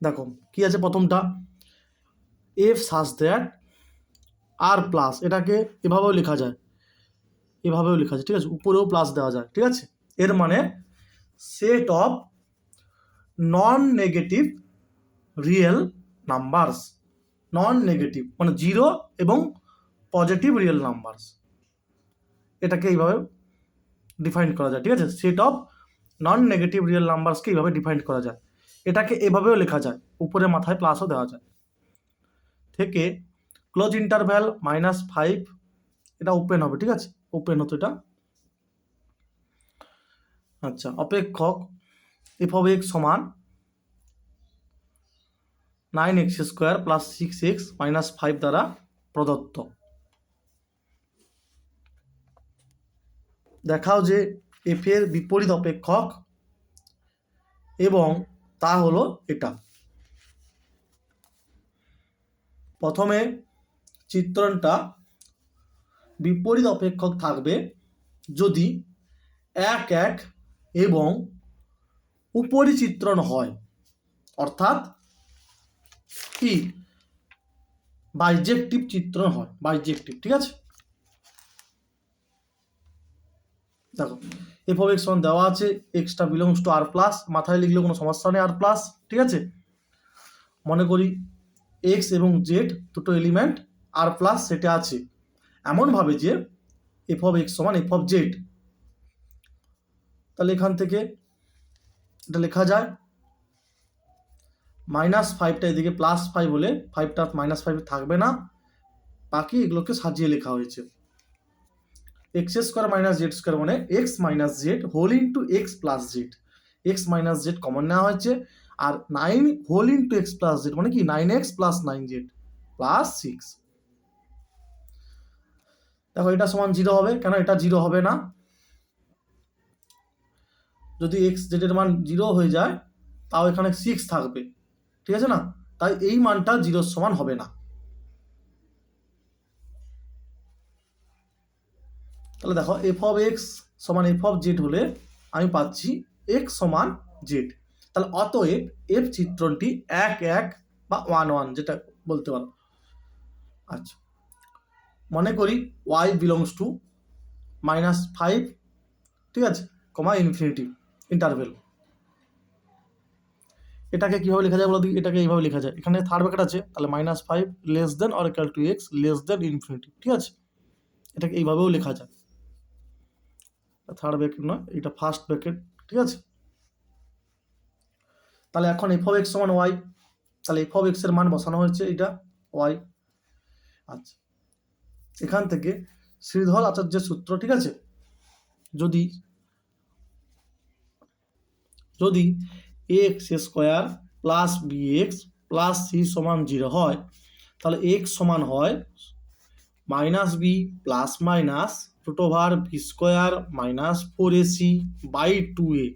দেখো কি আছে, প্রথমটা F such that R plus, এটাকে এভাবেও লেখা যায়, এভাবেও লেখা যায়, ঠিক আছে, উপরেও প্লাস দেওয়া যায়, ঠিক আছে। এর মানে set of non negative real numbers, non negative মানে জিরো এবং পজিটিভ রিয়েল নাম্বারস, এটাকে এইভাবে ডিফাইন করা যায়, ঠিক আছে। Set of non negative real নাম্বারসকে এইভাবে ডিফাইন করা যায়, এটাকে এভাবেও লেখা যায়, উপরে মাথায় প্লাসও দেওয়া যায়। থেকে ক্লোজ ইন্টারভ্যাল -5, এটা ওপেন হবে, ঠিক আছে, ওপেন হতো এটা। আচ্ছা, অপেক্ষক এফ অফ এক্স সমান 9x² + 6x - 5 দ্বারা প্রদত্ত। দেখাও যে এফ এর বিপরীত অপেক্ষক এবং তা হলো এটা। প্রথমে চিত্রণটা বিপরীত অপেক্ষক থাকবে যদি 1 1 এবং উপরি চিত্রণ হয়, অর্থাৎ কি বাইজেক্টিভ চিত্রণ হয়, বাইজেক্টিভ, ঠিক আছে। দেখো এফ অফ এক্স দেওয়া আছে, এক্সটা বিলংস টু আর প্লাস, মাথায় লিখলে কোনো সমস্যা নেই, আর প্লাস, ঠিক আছে। মনে করি এক্স এবং জেড দুটো এলিমেন্ট আর প্লাস সেটে আছে, এমনভাবে যে এফ অফ এক্স সমান এফ অফ জেড। তাহলে এখান থেকে এটা লেখা যায় -5টা এদিকে +5 হলে 5টা -5 থাকবে না, বাকি এগুলোকে সাজিয়ে লেখা হয়েছে। x² - z² মানে x - z whole into x + z, x - z common নেওয়া হয়েছে, আর 9 হোল ইন্টু x + z মানে কি 9x + 9z + 6। দেখো এটা সমান 0 হবে, কেন এটা 0 হবে না, যদি x z এর মান 0 হয়ে যায় তাও এখানে 6 থাকবে, ঠিক আছে না, তাই এই মানটা 0 সমান হবে না। তাহলে দেখো এফ অফ এক্স সমান এফ অফ জেড হলে আমি পাচ্ছি এক্স সমান জেড। তাহলে অতএব এফ চিত্রণটি 1 1 বা 1 1 যেটা বলতে পারো। আচ্ছা, মনে করি y বিলংস টু -5, ঠিক আছে, কমা ইনফিনিটি ইন্টারভেল। এটাকে কিভাবে লেখা যায় বলো দেখি, এটাকে এইভাবে লেখা যায়, এখানে থার্ড ব্র্যাকেট আছে, তাহলে -5 less than or equal to x less than infinity, ঠিক আছে, এটাকে এইভাবেও লেখা যায়। থার্ড ব্র্যাকেট নয়, এটা ফার্স্ট ব্র্যাকেট, ঠিক আছে। তাহলে এখন এফ অফ এক্স সমান ওয়াই, তাহলে এফ অফ এক্স এর মান বসানো হয়েছে এটা ওয়াই। আচ্ছা, এখান থেকে শ্রীধর আচার্যের সূত্র, ঠিক আছে, যদি যদি x² + bx + c সমান 0 হয়, তাহলে x সমান হয় -b + √b² - 4ac/2a,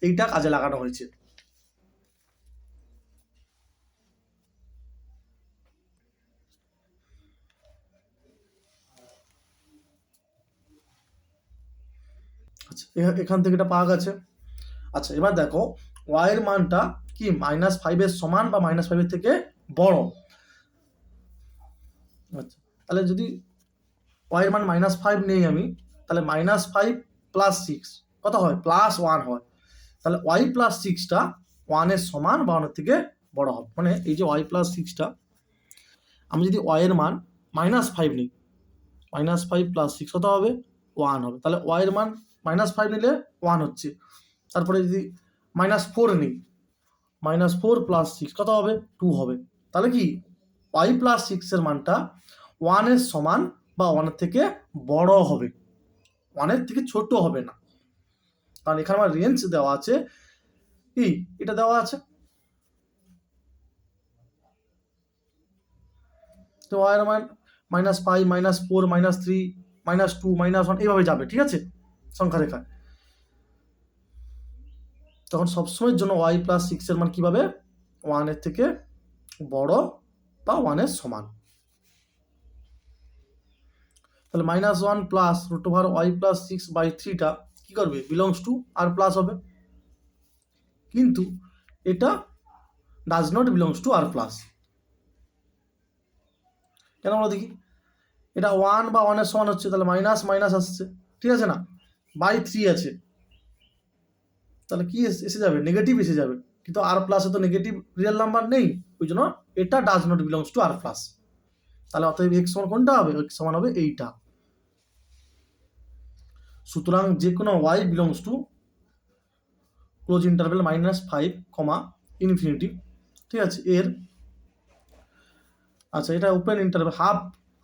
এইটা কাজে লাগানো হয়েছে। আচ্ছা, এখান থেকে এটা পাওয়া গেছে। আচ্ছা, এবার দেখো y এর মানটা কি -5 এর সমান বা -5 এর থেকে বড়। আচ্ছা, তাহলে যদি y এর মান -5 নেই আমি, তাহলে -5 + 6 কত হয়, +1 হয়। তাহলে y + 6টা 1 এর সমান বা 1 এর থেকে বড় হবে, মানে এই যে y + 6টা, আমি যদি y এর মান -5 নিই, -5 + 6 কত হবে, 1 হবে। তাহলে y এর মান -5 নিলে 1 হচ্ছে। তারপরে যদি -4 নিই, -4 + 6 কত হবে, 2 হবে। তাহলে কি y + 6 এর মানটা 1 এর সমান বা 1 এর থেকে বড় হবে, 1 এর থেকে ছোট হবে না, কারণ এখানে আমার রেঞ্জ দেওয়া আছে, কি এটা দেওয়া আছে, তো y এর মান -5 -4 -3 -2 -1 এইভাবে যাবে, ঠিক আছে, সংখ্যা রেখা। তখন সবসময়ের জন্য y + 6 এর মান কি পাবে, 1 এর থেকে বড় বা 1 এর সমান। তাহলে -1 + √y + 6/3টা কি করবে, বিলংস টু আর প্লাস হবে, কিন্তু এটা does not belongs to R plus. কেন বলো দেখি? এটা 1 বা 1 এর সমান হচ্ছে, তাহলে মাইনাস মাইনাস আসছে, ঠিক আছে না, বাই 3 আছে, তাহলে কি এসে যাবে? নেগেটিভ এসে যাবে। কিন্তু আর প্লাসে তো নেগেটিভ রিয়েল নাম্বার নেই, ওই জন্য এটা does not belongs to R plus. তাহলে অতএব এক্স সমান কোনটা হবে? এক্স সমান হবে এইটা। সুতরাং যে কোনো Y belongs to close interval -5, infinity, ঠিক আছে, এর আচ্ছা এটা ওপেন ইন্টারভেল,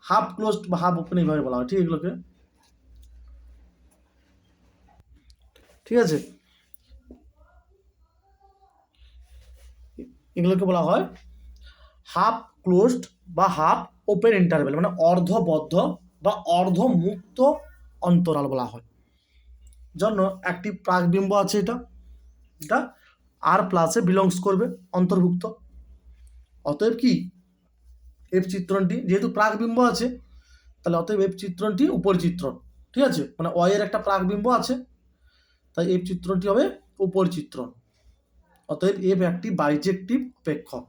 হাফ ক্লোজড বা হাফ ওপেন এইভাবে বলা হয়, ঠিক এগুলোকে, ঠিক আছে, এগুলোকে বলা হয় হাফ ক্লোজড বা হাফ ওপেন ইন্টারভেল, মানে অর্ধবদ্ধ বা অর্ধমুক্ত অন্তরাল বলা হয়। জন্য একটি প্রাকবিম্ব আছে, এটা আর প্লাসে বিলংস করবে, অন্তর্ভুক্ত। অতএব কি এফ চিত্রণটি যেহেতু প্রাকবিম্ব আছে, তাহলে অতএব এফ চিত্রণটি উপর চিত্রণ, ঠিক আছে, মানে ওয়াই এর একটা প্রাকবিম্ব আছে, তাই এফ চিত্রণটি হবে উপর চিত্রণ। অতএব এফ একটি বাইজেক্টিভ অপেক্ষক।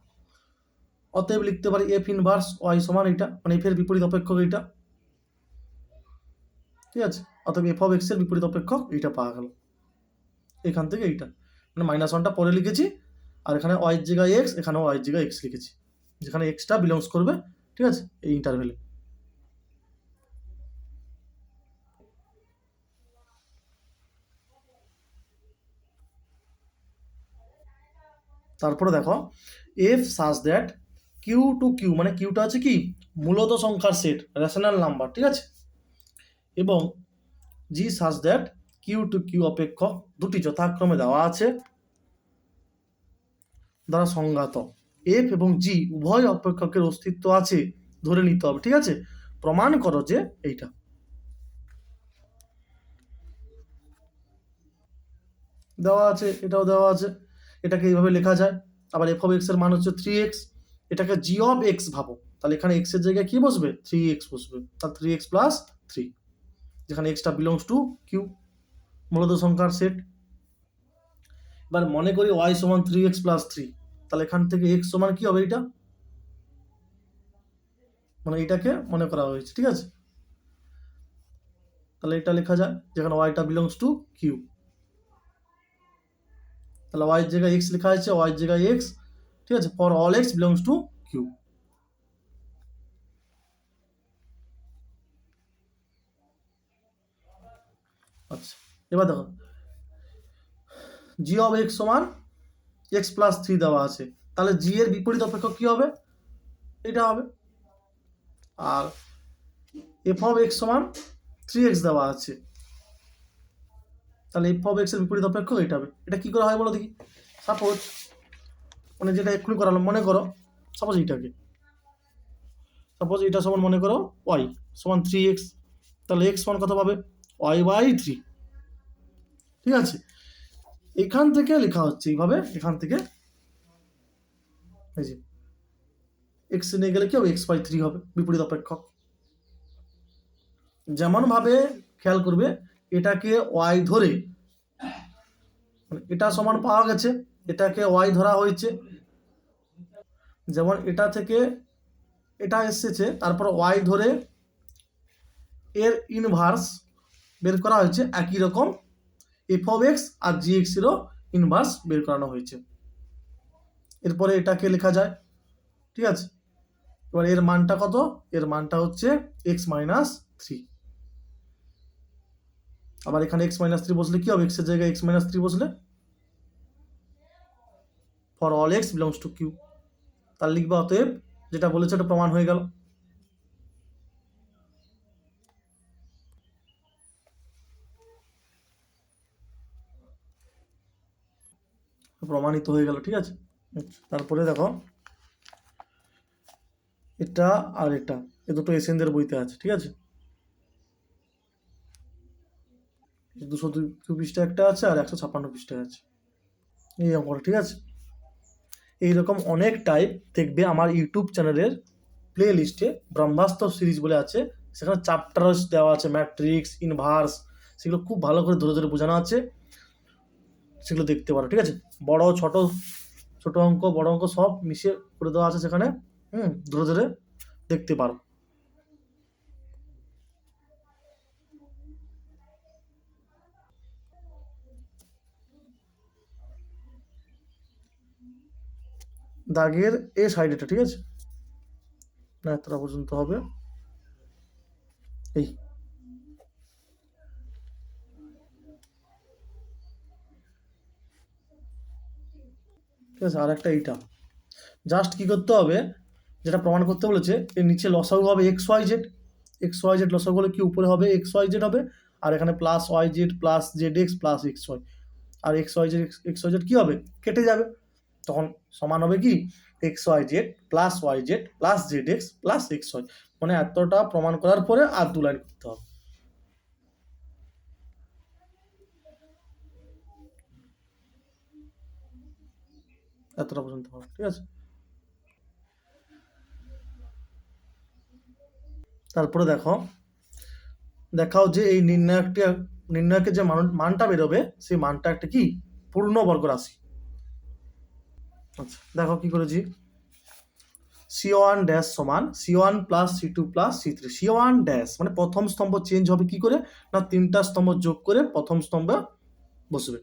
অতএব লিখতে পারি এফ ইনভার্স ওয়াই সমান এটা, মানে এফ এর বিপরীত অপেক্ষক এইটা, ঠিক আছে। অতএব এফ অফ এক্স এর বিপরীত অপেক্ষক এইটা পাওয়া গেল এখান থেকে এইটা, মানে -1টা পরে লিখেছি, আর এখানে ওয়াই জায়গায় এক্স, এখানে ওয়াই জায়গায় এক্স লিখেছি, যেখানে এক্সটা বিলংস করবে, ঠিক আছে, এই ইন্টারভেলে। তারপরে দেখো F such that Q two Q, মানে কিউটা আছে কি মূলত সংখ্যার সেট, রেশনাল নাম্বার, ঠিক আছে, এবং জি such that Q two Q অপেক্ষক দুটি যথাক্রমে দেওয়া আছে দ্বারা সংজ্ঞাত। এফ এবং জি উভয় অপেক্ষকের অস্তিত্ব আছে ধরে নিতে হবে, ঠিক আছে, প্রমাণ করো যে এইটা। দেওয়া আছে, এটাও দেওয়া আছে, এটাকে এইভাবে লেখা যায়। আবার এফ অফ এক্স এর মান হচ্ছে 3x, এটাকে জি অফ এক্স ভাবো, তাহলে এখানে এক্স এর জায়গায় কি বসবে? 3x বসবে, তাহলে 3x প্লাস 3, যেখানে এক্সটা বিলংস টু কিউ, মূলত সংখ্যার সেট। এবার মনে করি ওয়াই সমান 3x প্লাস 3, তাহলে এখান থেকে এক্স সমান কি হবে? এটা মানে এটাকে মনে করা হয়েছে, ঠিক আছে, তাহলে এটা লেখা যায় যেখানে ওয়াইটা বিলংস টু কিউ, তাহলে ওয়াই এর জায়গায় এক্স লেখা আছে, ওয়াই এর জায়গায় এক্স, ঠিক আছে, for all x belongs to Q. আচ্ছা এবার দেখো জি অফ এক্স সমান এক্স প্লাস 3 দেওয়া আছে, তাহলে জি এর বিপরীত অপেক্ষক কি হবে? এটা হবে। আর এফ অফ এক্স সমান 3x দেওয়া আছে, তাহলে এফ অফ এক্স এর বিপরীত অপেক্ষক এটা হবে। এটা কি করে হয় বলো দেখি? সাপোজ মানে যেটা এক্ষুনি করালাম, মনে করো সাপোজ এটা সমান মনে করো ওয়াই সমান 3x, তাহলে এক্স সমান কত পাবে? ওয়াই বাই 3, ঠিক আছে। এখান থেকে লেখা হচ্ছে এইভাবে, এখান থেকে এই যে এক্স নিয়ে গেলে কি হবে? এক্স বাই 3 হবে বিপরীত অপেক্ষক। যেমন ভাবে খেয়াল করবে, এটাকে ওয়াই ধরে, এটা সমান পাওয়া গেছে, এটাকে ওয়াই ধরা হয়েছে, যেমন এটা থেকে এটা এসেছে, তারপর ওয়াই ধরে এর ইনভার্স বের করা হয়েছে, একই রকম এফ অফ এক্স আর জি এক্স এরও ইনভার্স বের করানো হয়েছে। এরপরে এটাকে লেখা যায়, ঠিক আছে। এবার এর মানটা কত? এর মানটা হচ্ছে এক্স মাইনাস 3। আবার এখানে এক্স মাইনাস 3 বসলে কি হবে? এক্স এর জায়গায় এক্স মাইনাস 3 বসলে for all x belongs to Q, তার লিখবা অতএব যেটা বলেছে এটা প্রমাণ হয়ে গেল। প্রমাণিত হয়ে গেল, ঠিক আছে। তারপরে দেখো এটা আর এটা, এ দুটো এসএনদের বইতে আছে, ঠিক আছে, 202 পৃষ্ঠা একটা আছে আর 156 পৃষ্ঠা আছে এই অঙ্কটা, ঠিক আছে। এইরকম অনেক টাইপ দেখবে আমার ইউটিউব চ্যানেলের প্লে লিস্টে, ব্রহ্মাস্ত্র সিরিজ বলে আছে, সেখানে চ্যাপ্টার দেওয়া আছে, ম্যাট্রিক্স, ইনভার্স, সেগুলো খুব ভালো করে ধরে ধরে বোঝানো আছে, সেগুলো দেখতে পারো, ঠিক আছে। বড় ছোট ছোট অঙ্ক বড় অঙ্ক সব মিশিয়ে করে দেওয়া আছে সেখানে, ধরে ধরে দেখতে পারো। দাগের এ সাইড এটা, ঠিক আছে, না এতটা পর্যন্ত হবে, এই ঠিক আছে। আর একটা এইটা জাস্ট কি করতে হবে, যেটা প্রমাণ করতে বলেছে, এর নিচে লসাগু হবে x Y z, x Y z লসাগু হলে কি উপরে হবে এক্স ওয়াই জেড হবে, আর এখানে plus Y Z plus Z X plus X Y, আর এক্স ওয়াই জেড কী হবে, কেটে যাবে, তখন সমান হবে কি X Y Z plus Z X plus X Y. মানে এতটা প্রমাণ করার পরে আর 2 লাইন করতে হবে। এতটা পর্যন্ত হবে, ঠিক আছে। তারপরে দেখাও যে এই নির্ণায়কের যে মানটা বেরোবে সেই মানটা একটা কি পূর্ণবর্গ রাশি। আচ্ছা দেখো কি করেছি, C1 ড্যাশ সমান C1 plus C2 plus C3। C1 dash মানে প্রথম স্তম্ভ চেঞ্জ হবে কি করে, না 3টা স্তম্ভ যোগ করে প্রথম স্তম্ভে বসবে।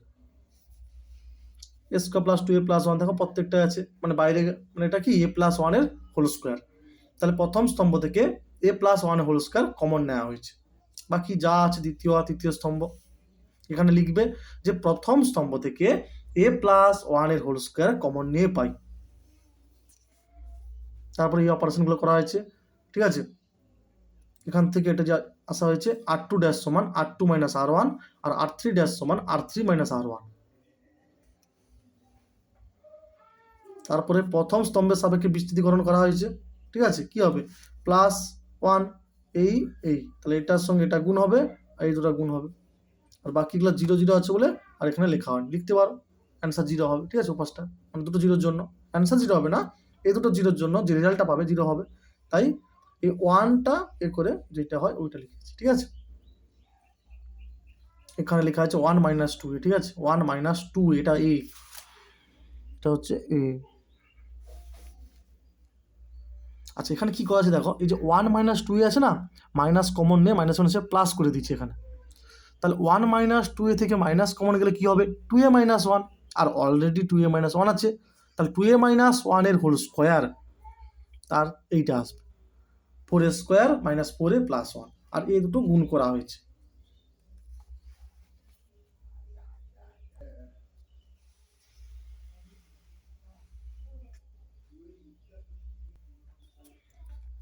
স্কোয়ার প্লাস 2a প্লাস 1 দেখো প্রত্যেকটা আছে, মানে বাইরে, মানে এটা কি a প্লাস 1 এর হোল স্কোয়ার। তাহলে প্রথম স্তম্ভ থেকে a plus 1 whole square common নেওয়া হয়েছে, বাকি যা আছে দ্বিতীয় আর তৃতীয় স্তম্ভ। এখানে লিখবে যে প্রথম স্তম্ভ থেকে a প্লাস 1 এর হোল স্কোয়ার কমন নিয়ে পাই। তারপরে এই অপারেশনগুলো করা হয়েছে, ঠিক আছে। এখান থেকে এটা যা আসা হয়েছে R2 ড্যাশ সমান R2 মাইনাস R1, আর R3 ড্যাশ সমান R3 মাইনাস R1। তারপরে প্রথম স্তম্ভের সাপেক্ষে বিস্তৃতিকরণ করা হয়েছে, ঠিক আছে, কি হবে প্লাস 1 এই তাহলে এটার সঙ্গে এটা গুণ হবে, আর এই দুটো গুণ হবে, আর বাকিগুলো 0 0 আছে বলে আর এখানে লেখা হয়, লিখতে পারো অ্যান্সার 0 হবে, ঠিক আছে। উপাসটা মানে দুটো জিরোর জন্য অ্যান্সার 0 হবে না, এই দুটো জিরোর জন্য যে রেজাল্টটা পাবে 0 হবে, তাই এই 1টা এ করে যেটা হয় ওইটা লিখেছি, ঠিক আছে। এখানে লেখা আছে 1 মাইনাস 2, ঠিক আছে, 1 মাইনাস 2 এটা এটা হচ্ছে আচ্ছা এখানে কি করা আছে দেখো, এই যে 1 মাইনাস 2 আছে না, মাইনাস কমন নিয়ে মাইনাস মাইনাসে প্লাস করে দিচ্ছি এখানে। তাহলে 1 মাইনাস 2 থেকে মাইনাস কমন গেলে কি হবে 2a মাইনাস 1, আর অলরেডি 2a মাইনাস 1 আছে, তাহলে 2a মাইনাস 1 এর হোল স্কোয়ার, আর এইটা আসবে 4a square minus 4a plus 1, আর এই দুটো গুণ করা হয়েছে।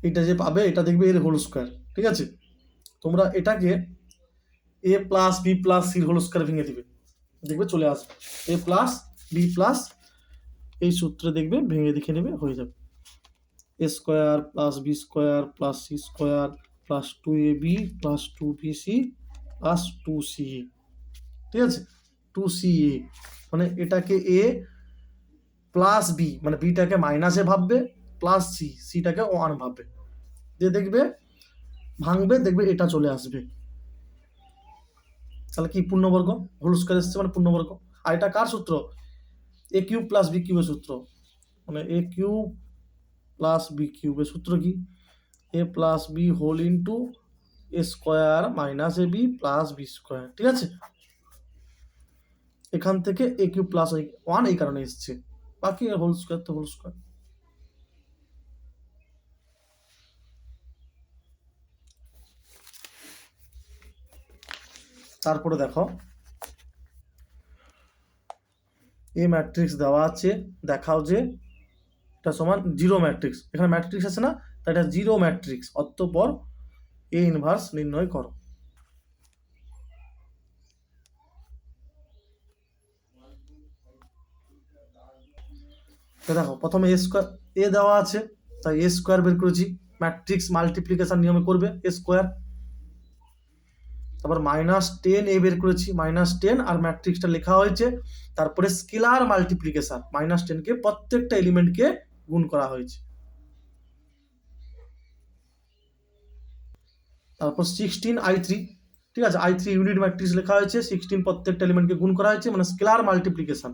এটা যে পাবে এটা দেখবে এর হোল স্কোয়ার, ঠিক আছে। তোমরা এটাকে a প্লাস বি প্লাস সির হোল স্কোয়ার ভেঙে দিবে, দেখবে চলে আসবে a প্লাস বি প্লাস, এই সূত্রে দেখবে ভেঙে দেখে নেবে হয়ে যাবে a square plus B square plus C square plus 2ab plus 2bc plus 2ca, ঠিক আছে, 2ca। মানে এটাকে a প্লাস বি মানে বিটাকে মাইনাসে ভাববে, প্লাস সিটাকে 1 ভাববে, দিয়ে দেখবে ভাঙবে, দেখবে এটা চলে আসবে, তাহলে কি পূর্ণবর্গ হোল স্কোয়ার এসছে মানে পূর্ণবর্গ। আর এটা কার সূত্র, এ কিউব প্লাস বি কিউবের সূত্র, মানে এ কিউব প্লাস বি কিউবের সূত্র কি এ plus B whole into A square minus A B plus B square, ঠিক আছে। এখান থেকে এ কিউব প্লাস 1 এই কারণে এসছে, বাকি হোল স্কোয়ার তো হোল স্কোয়ার। তারপরে দেখো এই ম্যাট্রিক্স দেওয়া আছে, দেখাও যে এটা সমান জিরো ম্যাট্রিক্স, এখানে ম্যাট্রিক্স আছে না, তাই এটা জিরো ম্যাট্রিক্স, অতঃপর এ ইনভার্স নির্ণয় করো। দেখো প্রথমে এ দেওয়া আছে, তাই এ স্কোয়ার বের করেছি, ম্যাট্রিক্স মাল্টিপ্লিকেশন নিয়মে করবে এ স্কোয়ার। তারপর -10 এ বের করেছি, -10 আর ম্যাট্রিক্সটা লেখা হয়েছে, তারপরে স্কেলার মাল্টিপ্লিকেশন -10 কে প্রত্যেকটা এলিমেন্টকে গুণ করা হয়েছে। তারপর 16i3, ঠিক আছে, i3 ইউনিট ম্যাট্রিক্স লেখা হয়েছে, 16 প্রত্যেকটা এলিমেন্টকে গুণ করা হয়েছে, মানে স্কেলার মাল্টিপ্লিকেশন।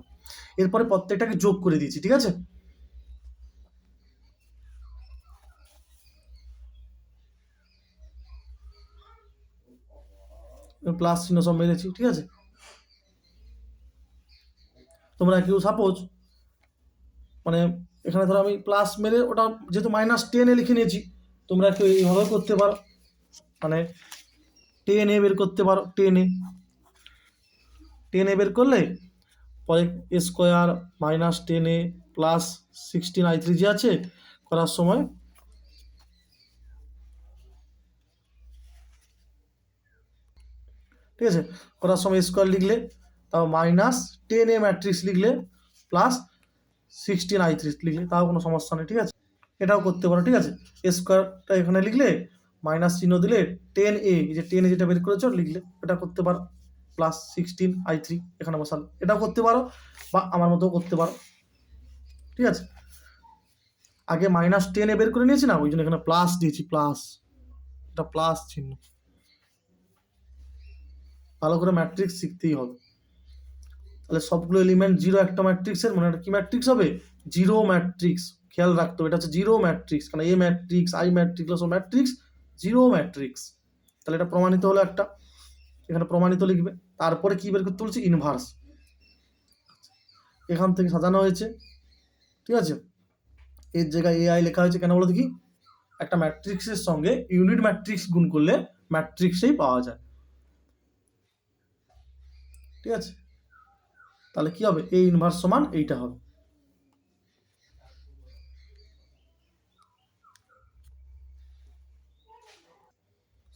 এরপরে প্রত্যেকটাকে যোগ করে দিয়েছি, ঠিক আছে। প্লাস চিহ্ন সব মেরেছি, ঠিক আছে। তোমরা কেউ সাপোজ মানে এখানে ধরো আমি প্লাস মেরে ওটা যেহেতু -10 লিখে নিয়েছি, তোমরা কেউ এইভাবে করতে পারো, মানে 10 বের করতে পারো। 10 বের করলে পরে স্কোয়ার -10 প্লাস 16i3 যে আছে করার সময় ঠিক আছে, করার সময় স্কোয়ার লিখলে, তাও -10 ম্যাট্রিক্স লিখলে প্লাস 16i3 লিখলে তাও কোনো সমস্যা নেই, ঠিক আছে। এটাও করতে পারো, ঠিক আছে। স্কোয়ারটা এখানে লিখলে মাইনাস চিহ্ন দিলে 10a, যে 10 যেটা বের করেছো লিখলে, এটা করতে পারো। প্লাস 16i3 এখানে বসালে এটাও করতে পারো, বা আমার মতো করতে পারো, ঠিক আছে। আগে -10 বের করে নিয়েছি না, ওই জন্য এখানে প্লাস দিয়েছি, প্লাস, এটা প্লাস চিহ্ন। ভালো করে ম্যাট্রিক্স শিখতেই হবে। তাহলে সবগুলো এলিমেন্ট জিরো একটা ম্যাট্রিক্সের, মানে কি ম্যাট্রিক্স হবে? Zero matrix. খেয়াল রাখতে হবে এটা হচ্ছে জিরো ম্যাট্রিক্স, কারণ এ ম্যাট্রিক্স, আই ম্যাট্রিক্স, সব ম্যাট্রিক্স, জিরো ম্যাট্রিক্স। তাহলে এটা প্রমাণিত হলো একটা, এখানে প্রমাণিত লিখবে। তারপরে কি বের করতে বলছি? ইনভার্স। এখান থেকে সাজানো হয়েছে, ঠিক আছে। এর জায়গায় এআই লেখা হয়েছে কেন বলো দেখি? একটা ম্যাট্রিক্সের সঙ্গে ইউনিট ম্যাট্রিক্স গুণ করলে ম্যাট্রিক্সেই পাওয়া যায়, ঠিক আছে। তাহলে কি হবে? এ ইনভার্স সমান এইটা হবে।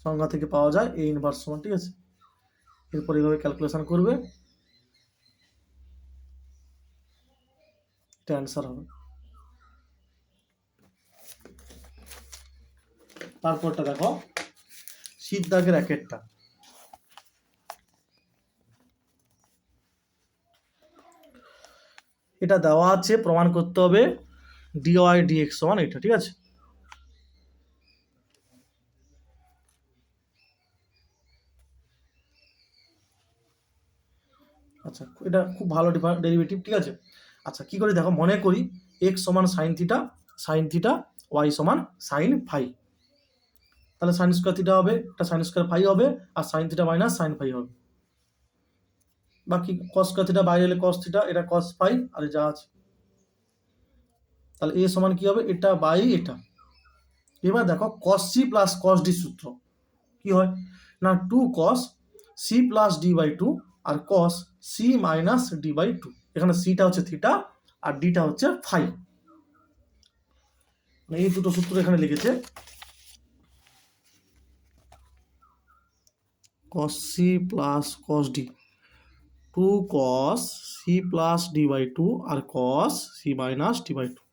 সংজ্ঞা থেকে পাওয়া যায় এ ইনভার্স সমান, ঠিক আছে। এরপর এইভাবে ক্যালকুলেশন করবে, এটা অ্যান্সার হবে। তারপরটা দেখো, শীত দাগের একেরটা। এটা দেওয়া আছে, প্রমাণ করতে হবে ডিওয়াই ডিএক্স সমান এটা, ঠিক আছে। আচ্ছা, এটা খুব ভালো ডেরিভেটিভ, ঠিক আছে। আচ্ছা, কি করে দেখো, মনে করি এক্স সমান সাইন থিটা, ওয়াই সমান সাইন ফাই। তাহলে সাইন স্কোয়ার থিটা হবে, এটা সাইন স্কোয়ার ফাই হবে, আর sine theta minus sine phi হবে। বাকি কস স্কোয়ার থিটা বাইরে এলে কস থিটা, এটা কস ফাই, আর যা আছে। তাহলে এ সমান কি হবে? এটা বাই এটা। এবার দেখো cos C plus cos D সূত্র কি হয় না, 2 cos c plus D by 2 আর cos c minus D by 2। এখানে সিটা হচ্ছে থিটা আর ডিটা হচ্ছে ফাই। এই দুটো সূত্র এখানে লিখেছে, cos c plus cos d, 2 cos c plus D by 2 আর cos c minus D by 2।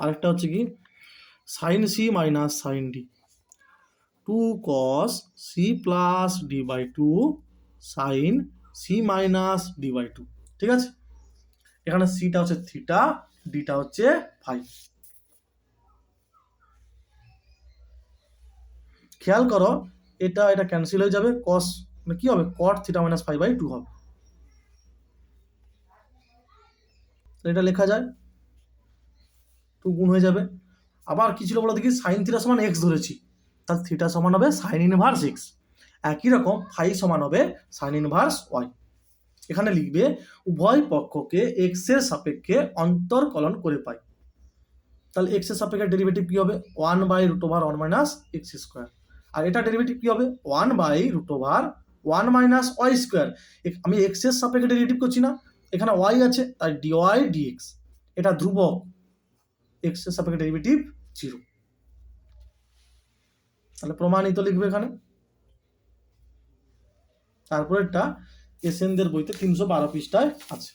আরেকটা হচ্ছে কি sine c minus sine D, 2 cos c plus D by 2 sine c minus D by 2, ঠিক আছে। এখানে সিটা হচ্ছে থিটা, ডিটা হচ্ছে ফাই। খেয়াল করো, এটা এটা ক্যান্সেল হয়ে যাবে, কস মানে কি হবে? Cot theta minus phi by 2 হবে। এটা লেখা যায়, 2 গুণ হয়ে যাবে। আবার কি ছিল বলো দেখি? সাইন থিটা সমান এক্স ধরেছি, তাহলে থিটা সমান হবে সাইন ইনভার্স এক্স। একই রকম ফাই সমান হবে সাইন ইনভার্স ওয়াই। এখানে লিখবে উভয় পক্ষকে এক্স এর সাপেক্ষে অন্তর্কলন করে পাই। তাহলে এক্স এর সাপেক্ষে ডেরিভেটিভ কি হবে? 1/√1 মাইনাস এক্স স্কোয়ার। আর এটা ডেরিভেটিভ কি হবে? 1/√1 মাইনাস ওয়াই স্কোয়ার। আমি এক্স এর সাপেক্ষে ডেরিভেটিভ করছি না, এখানে ওয়াই আছে, তাই ডিওয়াই ডিএক্স। এটা ধ্রুবক, এক্স এর সাপেক্ষে ডেরিভেটিভ 0। তাহলে প্রমাণিত লিখবে এখানে। তারপরেরটা এসএনদের বইতে 312 পৃষ্ঠায় আছে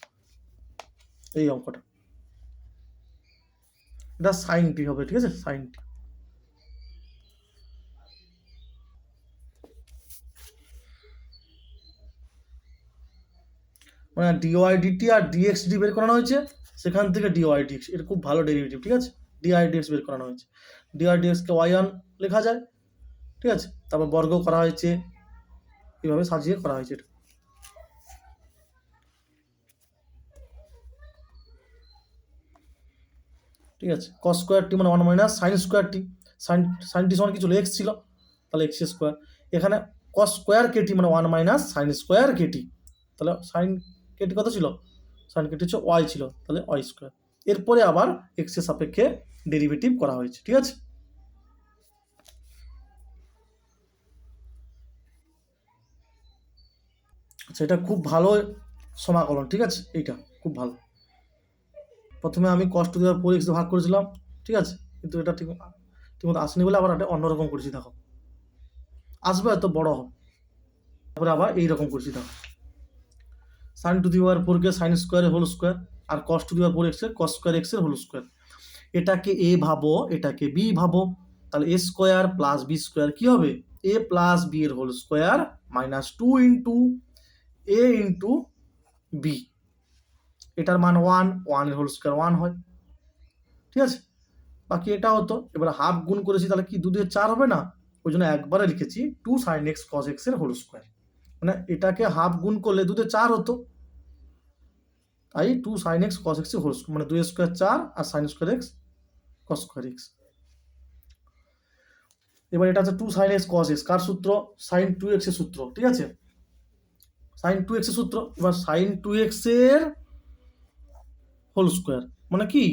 এই অঙ্কটা। এটা সাইন টি হবে, ঠিক আছে, সাইন টি। মানে ডিওয়াই ডিটি আর ডিএক্স ডি বের করানো হয়েছে, সেখান থেকে ডিওয়াই ডিএক্স, এটা খুব ভালো ডেরিভেটিভ, ঠিক আছে। ডিআই ডিএক্স বের করানো হয়েছে, ডিআই ডিএক্সকে ওয়াই1 লেখা যায়, ঠিক আছে। তারপর বর্গ করা হয়েছে, এইভাবে সাজিয়ে করা হয়েছে এটা। ঠিক আছে, কস স্কোয়ার টি মানে 1 মাইনাস সাইন স্কোয়ার টি, সাইন টি সমান কি ছিল এক্স ছিল, তাহলে এক্স স্কোয়ার। এখানে কস স্কোয়ার কেটি মানে 1 মাইনাস সাইন স্কোয়ার কেটি, তাহলে সাইন কেটি কত ছিল, সাইন কেটি হচ্ছে ওয়াই ছিল, তাহলে ওয়াই স্কোয়ার। এরপরে আবার এক্স এর সাপেক্ষে ডেরিভেটিভ করা হয়েছে। ঠিক আছে, আচ্ছা এটা খুব ভালো সমাকলন। ঠিক আছে, এইটা খুব ভালো। প্রথমে আমি কষ্ট দেওয়ার পর এক্স ভাগ করেছিলাম, ঠিক আছে, কিন্তু এটা ঠিকমতো আসেনি বলে আবার একটা অন্যরকম করেছি, দেখো আসবে এত বড় হবে, তারপরে আবার এইরকম করেছি, দেখো সাইন টু দি পাওয়ার 4 কে সাইন স্কোয়ারের হোল স্কোয়ার, আর cos to the power 4 X এর কস স্কোয়ার এক্স এর হোল স্কোয়ার। এটাকে এ ভাবো, এটাকে বি ভাবো, তাহলে A square plus B square কি হবে, এ প্লাস বি এর whole square minus 2 into A into B, এটার মান 1 এর হোল স্কোয়ার 1 হয়। ঠিক আছে, বাকি এটা হতো, এবার হাফ গুণ করেছি, তাহলে কি 2 দিয়ে 4 হবে না, ওই জন্য একবারে লিখেছি 2 সাইন এক্স কস এক্স এর হোল স্কোয়ার, মানে এটাকে হাফ গুণ করলে 2 দিয়ে 4 হতো, তাই 2 সাইন এক্স কস এক্স এর হোল স্কোয়ার, মানে 2 স্কোয়ার 4 আর sine square X cos square X. এবার এটা হচ্ছে 2 সাইন এক্স কস এক্স, কার সূত্র, সাইন 2x এর সূত্র। ঠিক আছে, সাইন 2x এর সূত্র, এবার সাইন 2x এর হোল স্কোয়ার মানে কি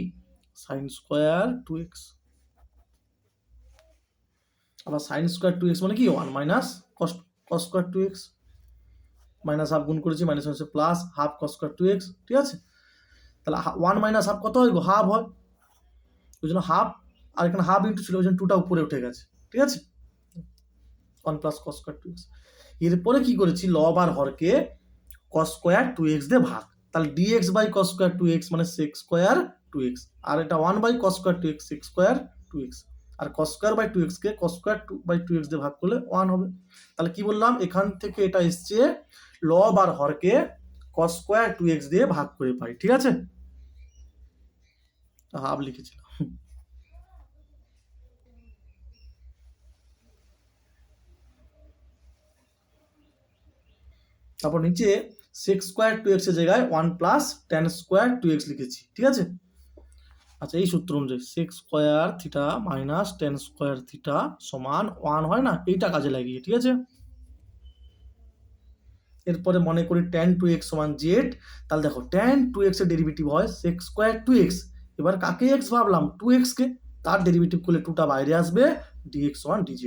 সাইন স্কোয়ার 2x, আবার সাইন স্কোয়ার 2x মানে কি 1 minus cos square 2x, minus half গুণ করেছি, মাইনাস হচ্ছে প্লাস হাফ কস স্কোয়ার 2x। ঠিক আছে, তাহলে 1 মাইনাস হাফ কত হয়, হাফ হয়, ওই জন্য হাফ, আর এখানে হাফ ইন্টু ছিল ওই জন্য 2টা উপরে উঠে গেছে। ঠিক আছে, 1 প্লাস কস স্কোয়ার 2x। এরপরে কি করেছি, লব আর হরকে কস স্কোয়ার 2x দিয়ে ভাগ, তাহলে dx by cos square 2x মানে সেক স্কোয়ার 2x, আর এটা 1 by cos square 2x sec square 2x, আর কস স্কোয়ার বাই 2x কে কস স্কোয়ার বাই 2x দিয়ে ভাগ করলে 1 হবে। তাহলে কি বললাম, এখান থেকে এটা এসছে লব আর হরকে কস স্কোয়ার 2x দিয়ে ভাগ করে পাই। ঠিক আছে, হাফ লিখেছিলাম। তারপর নিচে সেক স্কোয়ার 2x এর জায়গায় 1 প্লাস ট্যান স্কোয়ার 2x লিখেছি। ঠিক আছে, আচ্ছা এই সূত্র অনুযায়ী sec square theta minus tan square theta সমান 1 হয় না, এইটা কাজে লাগিয়ে। ঠিক আছে, এরপরে মনে করি ট্যান 2x সমান জেড, তাহলে দেখো ট্যান 2x এর ডেরিভেটিভ হয় সেক স্কোয়ার 2x, এবার কাকে x ভাবলাম 2x কে, তার ডেরিভেটিভ করলে 2টা বাইরে আসবে, dx সমান dz,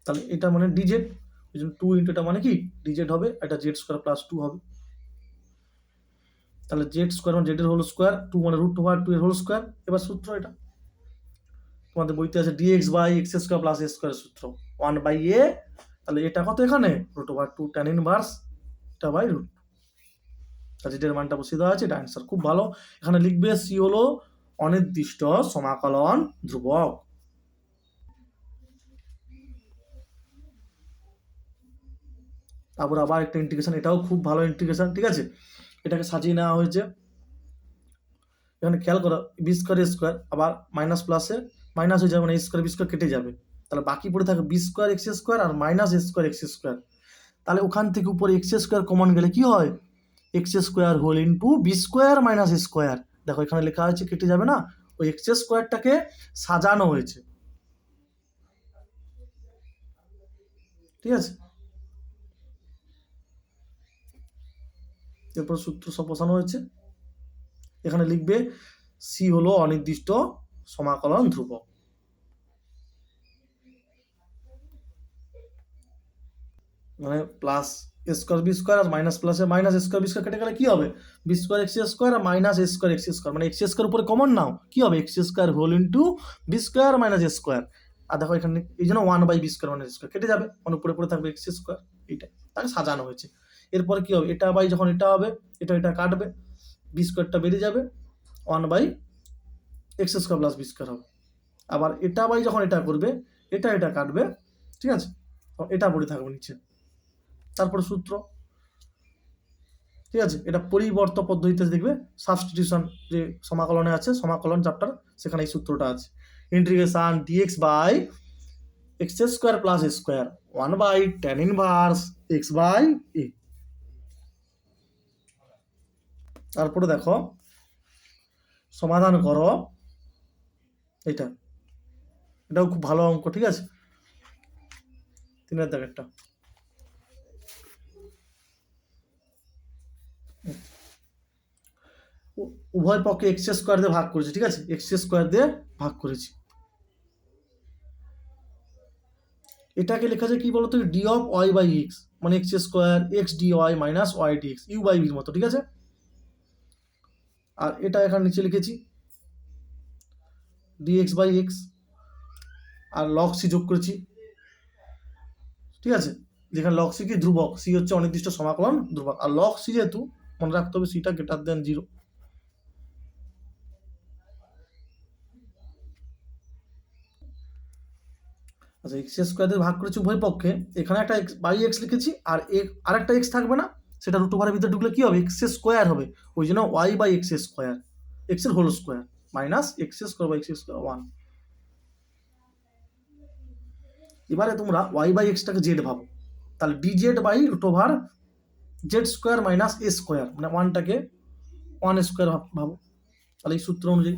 তাহলে এটা মানে dz, ওই জন্য 2 ইন্টু এটা মানে কি dz হবে, এটা জেড স্কোয়ার প্লাস 2 হবে, তাহলে জেড স্কোয়ার মানে জেড এর হোল স্কোয়ার, 2 মানে রুট ওভার 2 এর হোল স্কোয়ার। এবার সূত্র এটা তোমাদের বইতে আছে dx by x square plus A square সূত্র 1 বাই এ, তাহলে এটা কত এখানে রুট ওভার 2 ট্যান ইনভার্স এটা বাই রুট, জেডের মানটা বসিয়ে দেওয়া আছে, এটা অ্যান্সার। খুব ভালো, এখানে লিখবে সি হলো অনির্দিষ্ট সমাকলন ধ্রুবক। তারপর আবার একটা ইন্টিগ্রেশন, এটাও খুব ভালো ইন্টিগ্রেশন। ঠিক আছে, এটাকে সাজিয়ে নেওয়া হয়েছে, এখানে খেয়াল করো বি স্কোয়ার এ স্কোয়ার, আবার মাইনাস প্লাসে মাইনাস হয়ে যাবে, মানে স্কোয়ার বি স্কোয়ার কেটে যাবে, তাহলে বাকি পড়ে থাকে বি স্কোয়ার এক্স স্কোয়ার আর minus A square X square, তাহলে ওখান থেকে উপরে এক্স স্কোয়ার কমন গেলে কি হয়, x square whole into B square minus square, দেখো এখানে লেখা হয়েছে কেটে যাবে না, ওই এক্স স্কোয়ারটাকে সাজানো হয়েছে। ঠিক আছে, এরপর সূত্র সব বসানো হয়েছে, এখানে লিখবে সি হলো অনির্দিষ্ট সমাকলন ধ্রুবক, মানে প্লাস স্কোয়ার বি স্কোয়ার আর মাইনাস প্লাসে মাইনাস স্কোয়ার বি স্কোয়ার কেটে গেলে কি হবে, বি স্কোয়ার এক্স স্কোয়ার আর মাইনাস স্কোয়ার এক্স স্কোয়ার, মানে এক্স স্কোয়ার উপরে কমন নাও কি হবে X square whole into B square minus square, আর দেখো এখানে এই জন্য 1 by B square minus square কেটে যাবে, মানে উপরে পড়ে থাকবে এক্স স্কোয়ার, এইটা তাকে সাজানো হয়েছে। এরপরে কি হবে, এটা বাই যখন এটা হবে এটা এটা কাটবে, বি স্কোয়ারটা বেরিয়ে যাবে, 1 by x square plus B square হবে, আবার এটা বাই যখন এটা করবে এটা এটা কাটবে। ঠিক আছে, এটা পড়ে থাকবে নিচে, তারপরে সূত্র। ঠিক আছে, এটা পরিবর্ত পদ্ধতিতে দেখবে সাবস্টিটিউশন যে সমাকলনে আছে, সমাকলন চ্যাপ্টার, সেখানে এই সূত্রটা আছে, integration dx by x square plus square 1 by tan inverse X by A. তারপরে দেখো সমাধান করো এটাও খুব ভালো অঙ্ক, ঠিক আছে। 3 দাগেরটা উভয় পক্ষে এক্স স্কোয়ার দিয়ে ভাগ করেছি, ঠিক আছে, এক্স স্কোয়ার দিয়ে ভাগ করেছি। এটাকে লেখা যায় কি বলতো, D of Y by X, মানে X square X D Y minus Y D X, U by বির মতো, ঠিক আছে। আর এটা এখানে নিচে লিখেছি ডিএক্স বাই এক্স, আর লগ সি যোগ করেছি, ঠিক আছে। যেখানে লগ সি কি ধ্রুবক, সি হচ্ছে অনির্দিষ্ট সমাকলন ধ্রুবক, আর লগ সি যেহেতু মনে রাখতে হবে সিটা গ্রেটার দেন 0। আচ্ছা, এক্স স্কোয়ার দিয়ে ভাগ করেছি উভয় পক্ষে, এখানে একটা এক্স বাই এক্স লিখেছি, আর আরেকটা এক্স থাকবে না, সেটা রুট ওভারের ভিতরে ঢুকলে কি হবে, এক্স স্কোয়ার হবে, ওই জন্য Y by x square, X এর whole square minus X square by x square 1। এবারে তোমরা ওয়াই বাই এক্সটাকে জেড ভাবো, তাহলে D Z by root over Z square minus A square, মানে 1টাকে 1 স্কোয়ার ভাবো, তাহলে এই সূত্র অনুযায়ী,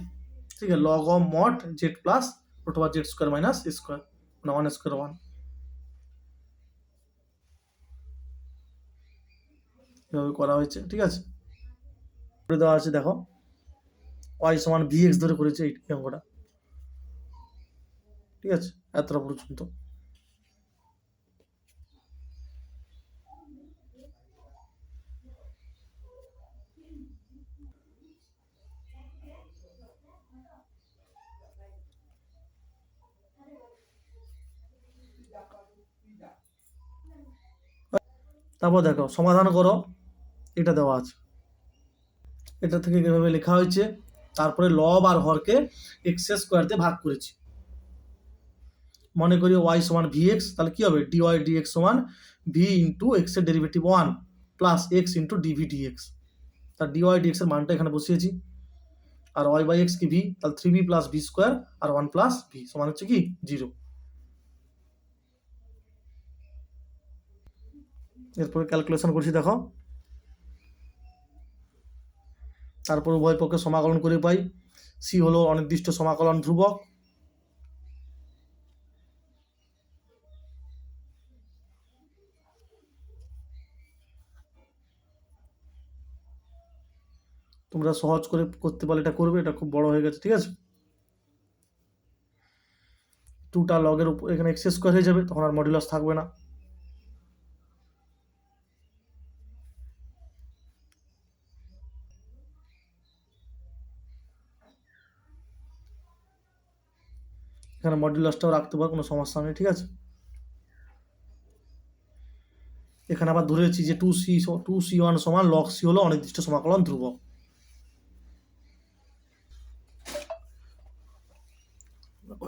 ঠিক আছে, log of mod Z plus root over Z square minus A square, মানে 1 স্কোয়ার 1, এভাবে করা হয়েছে, ঠিক আছে। করে দেওয়া আছে দেখো, ওয়াই সমান ভি এক্স ধরে করেছে এই অঙ্কটা, ঠিক আছে, এতটা পর্যন্ত। তারপর দেখো সমাধান করো, এটা দেওয়া আছে, এটা থেকে এভাবে লেখা হয়েছে, তারপরে লব আর হরকে এক্স স্কোয়ার দিয়ে ভাগ করেছি, মনে করি ওয়াই সমান ভি এক্স, তাহলে কি হবে, ডি ওয়াই ডি এক্স সমান ভি ইন্টু এক্স এর derivative 1 plus x into D V D X, তার ডি ওয়াই ডি এক্স এর মানটা এখানে বসিয়েছি, আর ওয়াই বাই এক্স কি ভি, তাহলে 3b প্লাস ভি স্কোয়ার আর 1 প্লাস ভি সমান হচ্ছে কি 0। এরপরে ক্যালকুলেশন করছি দেখো, তারপর উভয় পক্ষে সমাকলন করে পাই, সি হলো অনির্দিষ্ট সমাকলন ধ্রুবক, তোমরা সহজ করে করতে পারলে এটা করবে, এটা খুব বড় হয়ে গেছে, ঠিক আছে। 2টা লগের উপর এখানে এক্স স্কোয়ার হয়ে যাবে, তখন আর মডুলাস থাকবে না, এখানে মডুলাসটাও রাখতে পারো, কোনো সমস্যা নেই, ঠিক আছে। এখানে আবার ধরেছি যে 2c1 সমান লগ সি হলো অনির্দিষ্ট সমাকলন ধ্রুবক।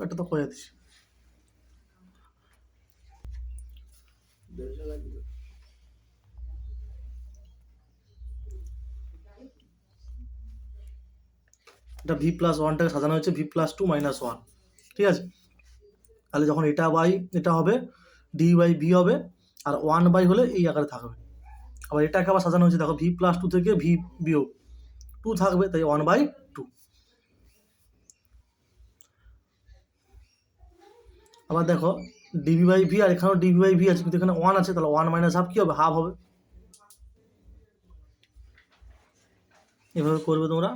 এটা তো করে দিচ্ছি, এটা ভি প্লাস 1টাকে সাজানো হয়েছে ভি প্লাস 2 মাইনাস 1, ঠিক আছে। তাহলে যখন এটা বাই এটা হবে ডি বাই ভি হবে, আর 1 বাই হলে এই আকারে থাকবে। আবার এটাকে আবার সাজানো হয়েছে দেখো, ভি প্লাস 2 থেকে ভি বিয়োগ 2 থাকবে, তাই 1/2। আবার দেখো ডিভি বাই ভি, আর এখানেও ডিভি বাই ভি আছে, কিন্তু এখানে 1 আছে, তাহলে 1 মাইনাস হাফ কি হবে, হাফ হবে। এভাবে করবে তোমরা।